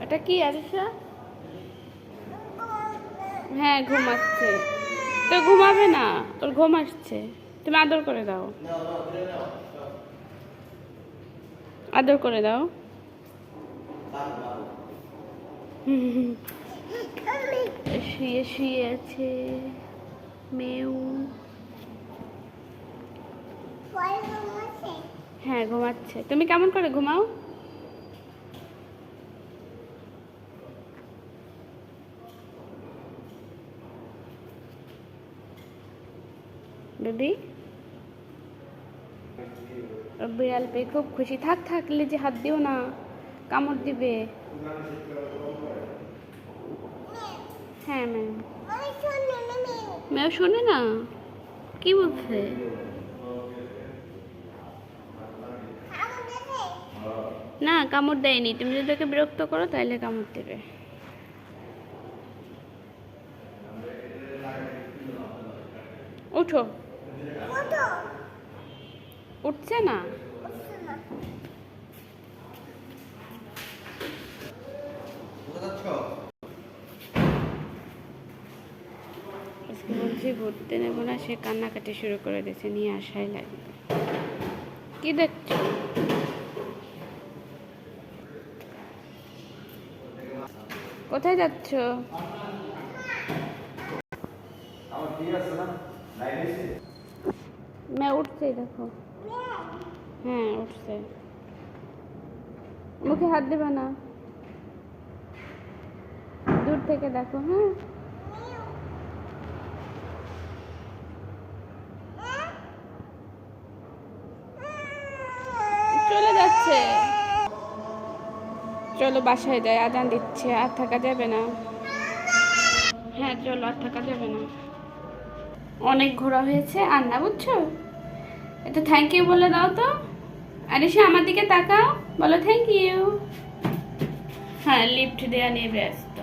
এটা কি আরিশা? হ্যাঁ ঘুমাচ্ছে। তো ঘুমাবে না, ওর ঘুম আসছে। তুমি আদর করে দাও, আদর করে দাও। শুয়ে শুয়ে আছে মেউ। হ্যাঁ ঘুমাচ্ছে। তুমি কেমন করে ঘুমাও? বেবি বিড়াল পেয়ে খুব খুশি। থাক থাকলে যে হাত দিও না, কামড় দিবে। হ্যাঁ ম্যাম। মেয়ে শোনে না, কি বলছে? না কামড় দেয়নি, তুমি যদি ওকে বিরক্ত করো তাহলে কামড় দেবে। উঠো। উঠছে না। আজকে বলছি ঘুরতে নেবো না, সে কান্নাকাটি শুরু করে দিয়েছে, নিয়ে আসাই লাগবে। কি দেখছো? কোথায় যাচ্ছ? মেয়ে উঠছে দেখো। হ্যাঁ উঠছে। মুখে হাত দেবে না, দূর থেকে দেখো। হ্যাঁ চলে যাচ্ছে। চলো বাসায় যাই, আজান দিচ্ছে, আর থাকা যাবে না। হ্যাঁ চলো, আর থাকা যাবে না। অনেক ঘোরা হয়েছে আর না, বুঝছো? এটা থ্যাংক ইউ বলে দাও তো। আরিশা আমার দিকে তাকাও, বলো থ্যাংক ইউ। হ্যাঁ লিফট দেওয়া নিয়ে ব্যস্ত।